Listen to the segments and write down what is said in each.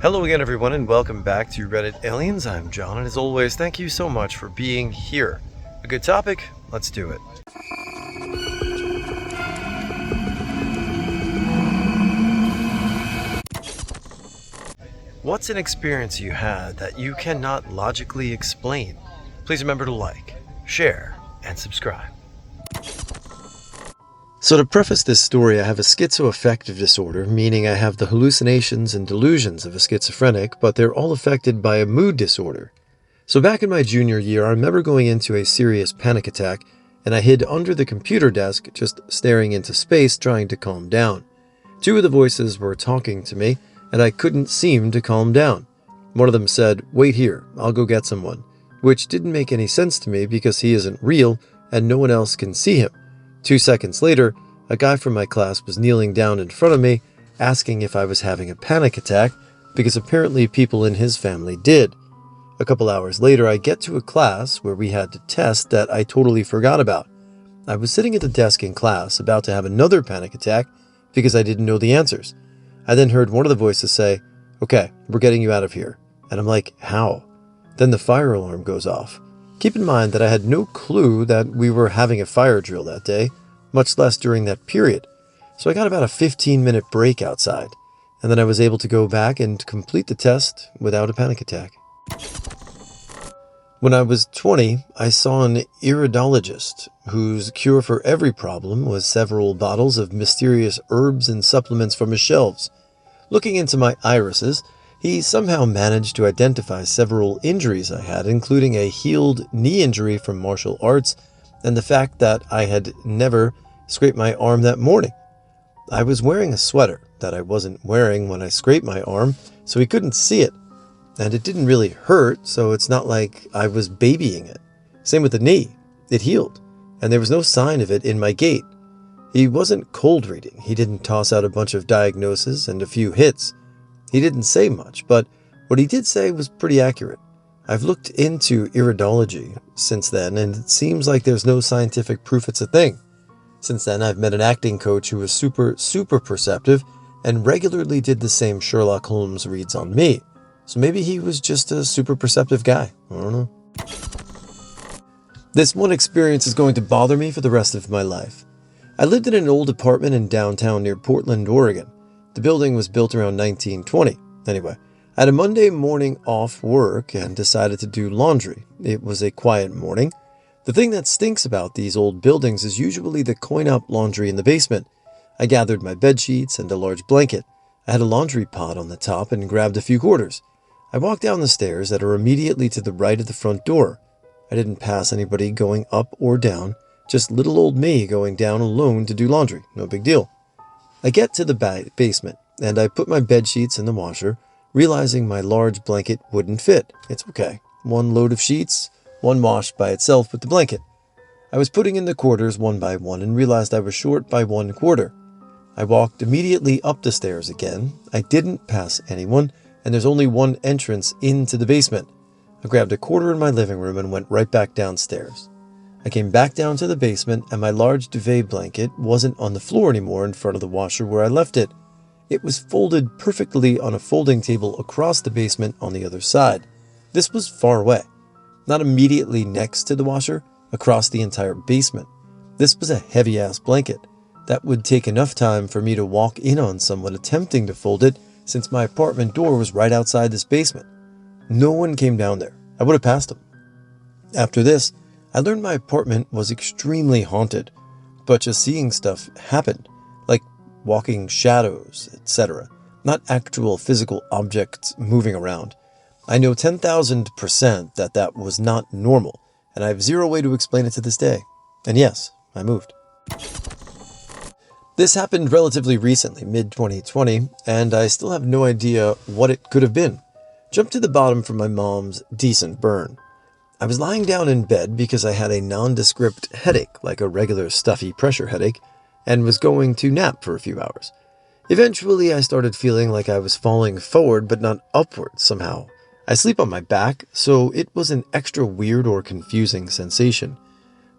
Hello again, everyone, and welcome back to Reddit Aliens. I'm John, and as always, thank you so much for being here. A good topic? Let's do it. What's an experience you had that you cannot logically explain? Please remember to like, share, and subscribe. So to preface this story, I have a schizoaffective disorder, meaning I have the hallucinations and delusions of a schizophrenic, but they're all affected by a mood disorder. So back in my junior year, I remember going into a serious panic attack, and I hid under the computer desk, just staring into space, trying to calm down. Two of the voices were talking to me, and I couldn't seem to calm down. One of them said, "Wait here, I'll go get someone," which didn't make any sense to me because he isn't real, and no one else can see him. 2 seconds later, a guy from my class was kneeling down in front of me, asking if I was having a panic attack, because apparently people in his family did. A couple hours later, I get to a class where we had to test that I totally forgot about. I was sitting at the desk in class, about to have another panic attack, because I didn't know the answers. I then heard one of the voices say, "Okay, we're getting you out of here." And I'm like, how? Then the fire alarm goes off. Keep in mind that I had no clue that we were having a fire drill that day, much less during that period. So I got about a 15-minute break outside, and then I was able to go back and complete the test without a panic attack. When I was 20, I saw an iridologist whose cure for every problem was several bottles of mysterious herbs and supplements from his shelves. Looking into my irises, he somehow managed to identify several injuries I had, including a healed knee injury from martial arts and the fact that I had never scraped my arm that morning. I was wearing a sweater that I wasn't wearing when I scraped my arm, so he couldn't see it. And it didn't really hurt, so it's not like I was babying it. Same with the knee. It healed, and there was no sign of it in my gait. He wasn't cold reading. He didn't toss out a bunch of diagnoses and a few hits. He didn't say much, but what he did say was pretty accurate. I've looked into iridology since then, and it seems like there's no scientific proof it's a thing. Since then, I've met an acting coach who was super perceptive and regularly did the same Sherlock Holmes reads on me. So maybe he was just a super perceptive guy. I don't know. This one experience is going to bother me for the rest of my life. I lived in an old apartment in downtown near Portland, Oregon. The building was built around 1920. Anyway, I had a Monday morning off work and decided to do laundry. It was a quiet morning. The thing that stinks about these old buildings is usually the coin-op laundry in the basement. I gathered my bed sheets and a large blanket. I had a laundry pot on the top and grabbed a few quarters. I walked down the stairs that are immediately to the right of the front door. I didn't pass anybody going up or down, just little old me going down alone to do laundry. No big deal. I get to the basement, and I put my bed sheets in the washer, realizing my large blanket wouldn't fit. It's okay. One load of sheets, one washed by itself with the blanket. I was putting in the quarters one by one and realized I was short by 1 quarter. I walked immediately up the stairs again. I didn't pass anyone, and there's only one entrance into the basement. I grabbed a quarter in my living room and went right back downstairs. I came back down to the basement, and my large duvet blanket wasn't on the floor anymore in front of the washer where I left it. It was folded perfectly on a folding table across the basement on the other side. This was far away. Not immediately next to the washer, across the entire basement. This was a heavy-ass blanket. That would take enough time for me to walk in on someone attempting to fold it, since my apartment door was right outside this basement. No one came down there. I would have passed them. After this, I learned my apartment was extremely haunted, but just seeing stuff happened, like walking shadows, etc. Not actual physical objects moving around. I know 10,000% that that was not normal, and I have zero way to explain it to this day. And yes, I moved. This happened relatively recently, mid-2020, and I still have no idea what it could have been. Jump to the bottom from my mom's decent burn. I was lying down in bed because I had a nondescript headache, like a regular stuffy pressure headache, and was going to nap for a few hours. Eventually, I started feeling like I was falling forward but not upward somehow. I sleep on my back, so it was an extra weird or confusing sensation.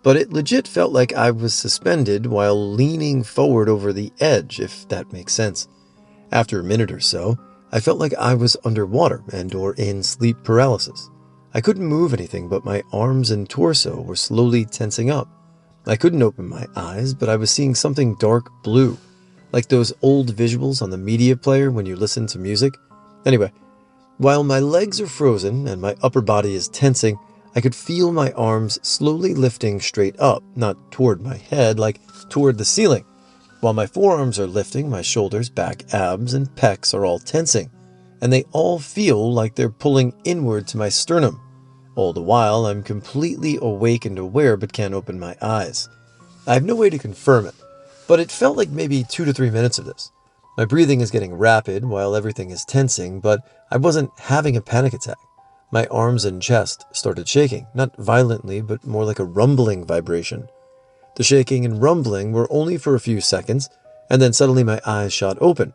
But it legit felt like I was suspended while leaning forward over the edge, if that makes sense. After a minute or so, I felt like I was underwater and or in sleep paralysis. I couldn't move anything, but my arms and torso were slowly tensing up. I couldn't open my eyes, but I was seeing something dark blue, like those old visuals on the media player when you listen to music. Anyway, while my legs are frozen and my upper body is tensing, I could feel my arms slowly lifting straight up, not toward my head, like toward the ceiling. While my forearms are lifting, my shoulders, back, abs, and pecs are all tensing, and they all feel like they're pulling inward to my sternum. All the while, I'm completely awake and aware but can't open my eyes. I have no way to confirm it, but it felt like maybe 2 to 3 minutes of this. My breathing is getting rapid while everything is tensing, but I wasn't having a panic attack. My arms and chest started shaking, not violently, but more like a rumbling vibration. The shaking and rumbling were only for a few seconds, and then suddenly my eyes shot open.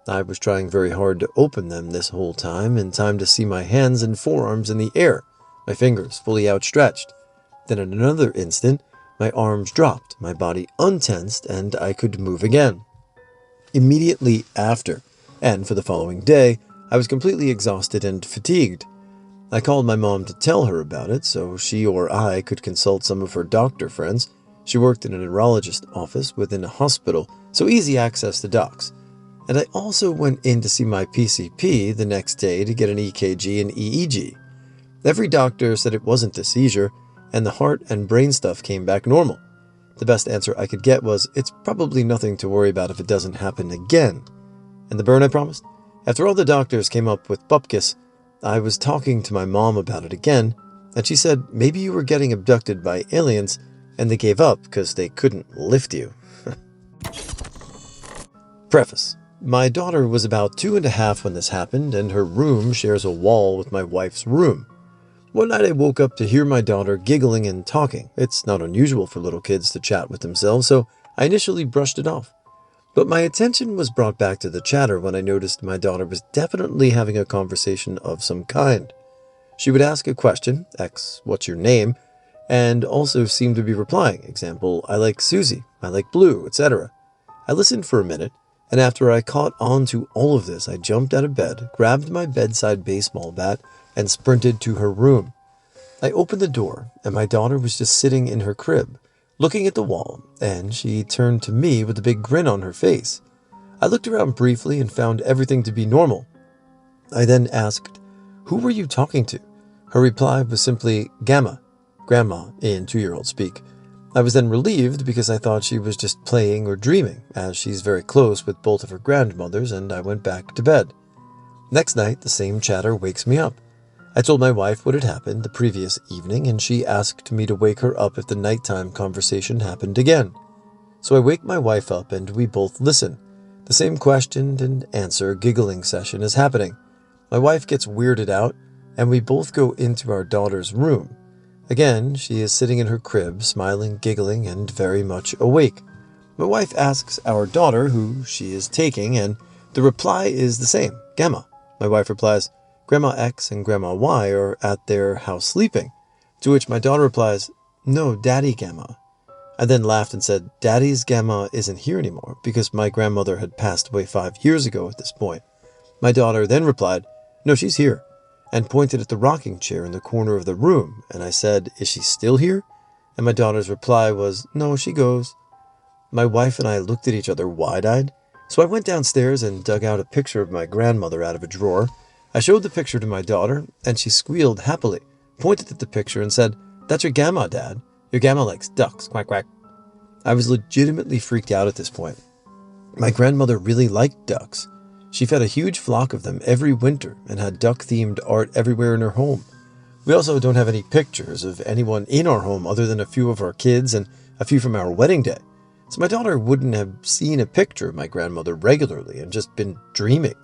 I was trying very hard to open them this whole time, in time to see my hands and forearms in the air, my fingers fully outstretched. Then in another instant, my arms dropped, my body untensed, and I could move again. Immediately after, and for the following day, I was completely exhausted and fatigued. I called my mom to tell her about it so she or I could consult some of her doctor friends. She worked in a neurologist office within a hospital, so easy access to docs. And I also went in to see my PCP the next day to get an EKG and EEG. Every doctor said it wasn't a seizure, and the heart and brain stuff came back normal. The best answer I could get was, it's probably nothing to worry about if it doesn't happen again. And the burn I promised? After all the doctors came up with bupkis, I was talking to my mom about it again, and she said maybe you were getting abducted by aliens, and they gave up because they couldn't lift you. Preface. My daughter was about 2.5 when this happened, and her room shares a wall with my wife's room. One night I woke up to hear my daughter giggling and talking. It's not unusual for little kids to chat with themselves, so I initially brushed it off. But my attention was brought back to the chatter when I noticed my daughter was definitely having a conversation of some kind. She would ask a question, X, what's your name? And also seemed to be replying, example, I like Susie, I like blue, etc. I listened for a minute, and after I caught on to all of this, I jumped out of bed, grabbed my bedside baseball bat, and sprinted to her room. I opened the door, and my daughter was just sitting in her crib, looking at the wall, and she turned to me with a big grin on her face. I looked around briefly and found everything to be normal. I then asked, "Who were you talking to?" Her reply was simply, "Gamma," grandma in 2-year-old speak. I was then relieved because I thought she was just playing or dreaming, as she's very close with both of her grandmothers, and I went back to bed. Next night, the same chatter wakes me up. I told my wife what had happened the previous evening, and she asked me to wake her up if the nighttime conversation happened again. So I wake my wife up and we both listen. The same question and answer giggling session is happening. My wife gets weirded out, and we both go into our daughter's room. Again, she is sitting in her crib, smiling, giggling, and very much awake. My wife asks our daughter who she is taking, and the reply is the same, Gamma. My wife replies, Grandma X and Grandma Y are at their house sleeping, to which my daughter replies, No, Daddy Gamma. I then laughed and said, Daddy's Gamma isn't here anymore, because my grandmother had passed away 5 years ago at this point. My daughter then replied, No, she's here, and pointed at the rocking chair in the corner of the room, and I said, Is she still here? And my daughter's reply was, No, she goes. My wife and I looked at each other wide-eyed, so I went downstairs and dug out a picture of my grandmother out of a drawer. I showed the picture to my daughter, and she squealed happily, pointed at the picture and said, That's your Gamma, Dad. Your Gamma likes ducks, quack quack. I was legitimately freaked out at this point. My grandmother really liked ducks. She fed a huge flock of them every winter and had duck-themed art everywhere in her home. We also don't have any pictures of anyone in our home other than a few of our kids and a few from our wedding day. So my daughter wouldn't have seen a picture of my grandmother regularly and just been dreaming.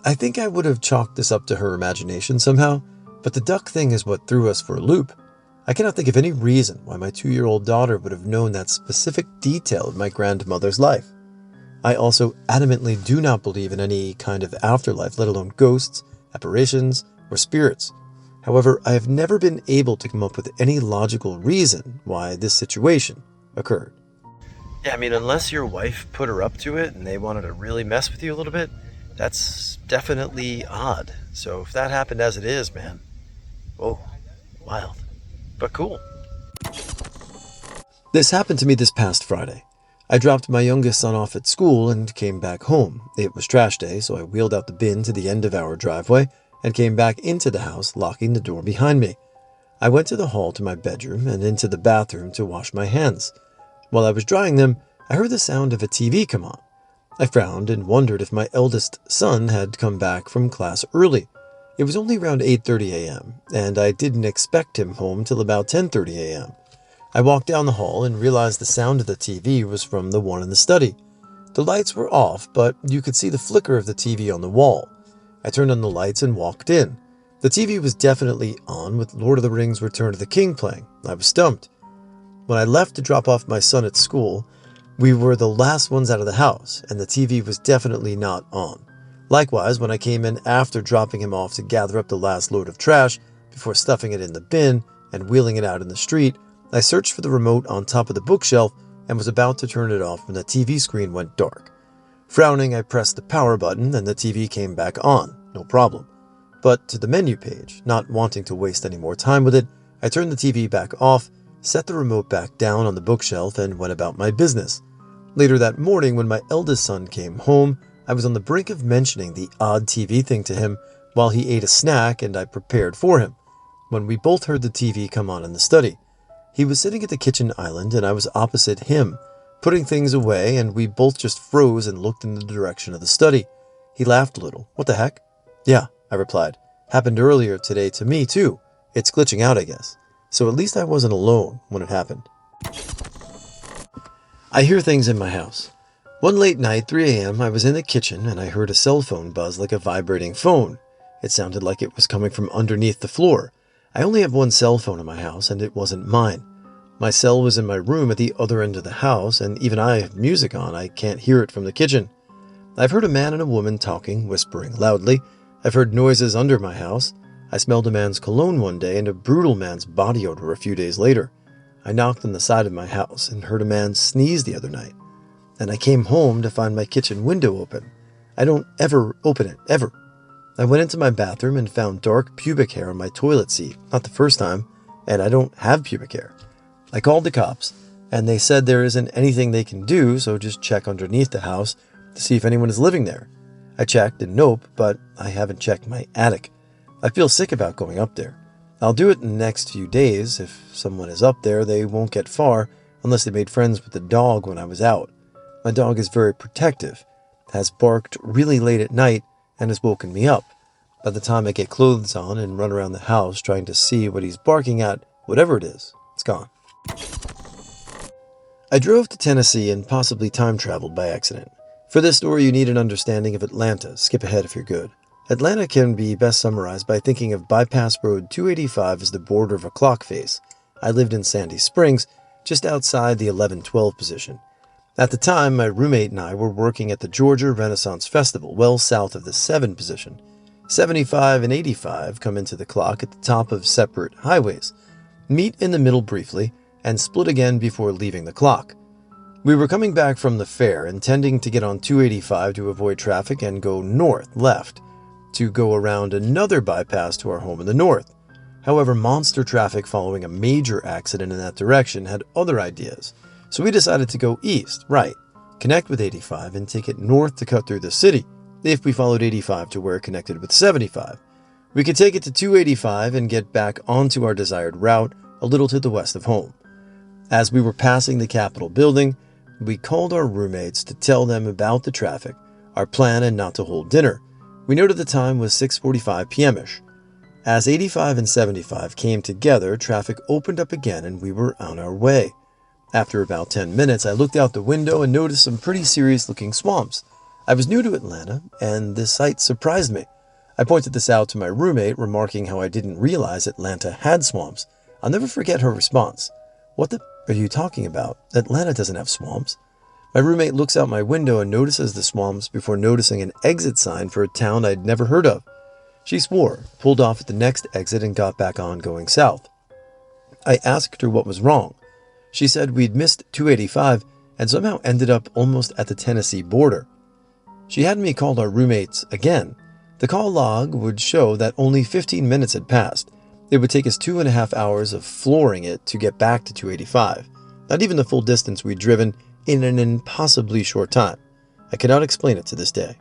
I think I would have chalked this up to her imagination somehow, but the duck thing is what threw us for a loop. I cannot think of any reason why my 2-year-old daughter would have known that specific detail of my grandmother's life. I also adamantly do not believe in any kind of afterlife, let alone ghosts, apparitions, or spirits. However, I have never been able to come up with any logical reason why this situation occurred. Yeah, I mean, unless your wife put her up to it and they wanted to really mess with you a little bit, That's definitely odd. So if that happened as it is, man, whoa, wild, but cool. This happened to me this past Friday. I dropped my youngest son off at school and came back home. It was trash day, so I wheeled out the bin to the end of our driveway and came back into the house, locking the door behind me. I went to the hall to my bedroom and into the bathroom to wash my hands. While I was drying them, I heard the sound of a TV come on. I frowned and wondered if my eldest son had come back from class early. It was only around 8:30 a.m., and I didn't expect him home till about 10:30 a.m. I walked down the hall and realized the sound of the TV was from the one in the study. The lights were off, but you could see the flicker of the TV on the wall. I turned on the lights and walked in. The TV was definitely on, with Lord of the Rings Return of the King playing. I was stumped. When I left to drop off my son at school, we were the last ones out of the house, and the TV was definitely not on. Likewise, when I came in after dropping him off to gather up the last load of trash before stuffing it in the bin and wheeling it out in the street, I searched for the remote on top of the bookshelf and was about to turn it off when the TV screen went dark. Frowning, I pressed the power button and the TV came back on, no problem. But to the menu page, not wanting to waste any more time with it, I turned the TV back off, set the remote back down on the bookshelf, and went about my business. Later that morning, when my eldest son came home, I was on the brink of mentioning the odd TV thing to him while he ate a snack and I prepared for him, when we both heard the TV come on in the study. He was sitting at the kitchen island and I was opposite him, putting things away, and we both just froze and looked in the direction of the study. He laughed a little. "What the heck?" "Yeah," I replied. "Happened earlier today to me too. It's glitching out, I guess." So at least I wasn't alone when it happened. I hear things in my house. One late night, 3 a.m., I was in the kitchen and I heard a cell phone buzz like a vibrating phone. It sounded like it was coming from underneath the floor. I only have one cell phone in my house and it wasn't mine. My cell was in my room at the other end of the house, and even I have music on, I can't hear it from the kitchen. I've heard a man and a woman talking, whispering loudly. I've heard noises under my house. I smelled a man's cologne one day and a brutal man's body odor a few days later. I knocked on the side of my house and heard a man sneeze the other night. And I came home to find my kitchen window open. I don't ever open it, ever. I went into my bathroom and found dark pubic hair on my toilet seat, not the first time, and I don't have pubic hair. I called the cops, and they said there isn't anything they can do, so just check underneath the house to see if anyone is living there. I checked, and nope, but I haven't checked my attic. I feel sick about going up there. I'll do it in the next few days. If someone is up there, they won't get far unless they made friends with the dog when I was out. My dog is very protective, has barked really late at night, and has woken me up. By the time I get clothes on and run around the house trying to see what he's barking at, whatever it is, it's gone. I drove to Tennessee and possibly time traveled by accident. For this story, you need an understanding of Atlanta. Skip ahead if you're good. Atlanta can be best summarized by thinking of Bypass Road 285 as the border of a clock face. I lived in Sandy Springs, just outside the 11-12 position. At the time, my roommate and I were working at the Georgia Renaissance Festival, well south of the 7 position. 75 and 85 come into the clock at the top of separate highways, meet in the middle briefly, and split again before leaving the clock. We were coming back from the fair, intending to get on 285 to avoid traffic and go north, left, to go around another bypass to our home in the north. However, monster traffic following a major accident in that direction had other ideas, so we decided to go east, right, connect with 85 and take it north to cut through the city. If we followed 85 to where it connected with 75, we could take it to 285 and get back onto our desired route a little to the west of home. As we were passing the Capitol building, we called our roommates to tell them about the traffic, our plan, and not to hold dinner. We noted the time was 6:45 p.m.-ish. As 85 and 75 came together, traffic opened up again and we were on our way. After about 10 minutes, I looked out the window and noticed some pretty serious-looking swamps. I was new to Atlanta, and this sight surprised me. I pointed this out to my roommate, remarking how I didn't realize Atlanta had swamps. I'll never forget her response. "What the are you talking about? Atlanta doesn't have swamps." My roommate looks out my window and notices the swamps before noticing an exit sign for a town I'd never heard of. She swore, pulled off at the next exit, and got back on going south. I asked her what was wrong. She said we'd missed 285 and somehow ended up almost at the Tennessee border. She had me call our roommates again. The call log would show that only 15 minutes had passed. It would take us 2.5 hours of flooring it to get back to 285. Not even the full distance we'd driven in an impossibly short time. I cannot explain it to this day.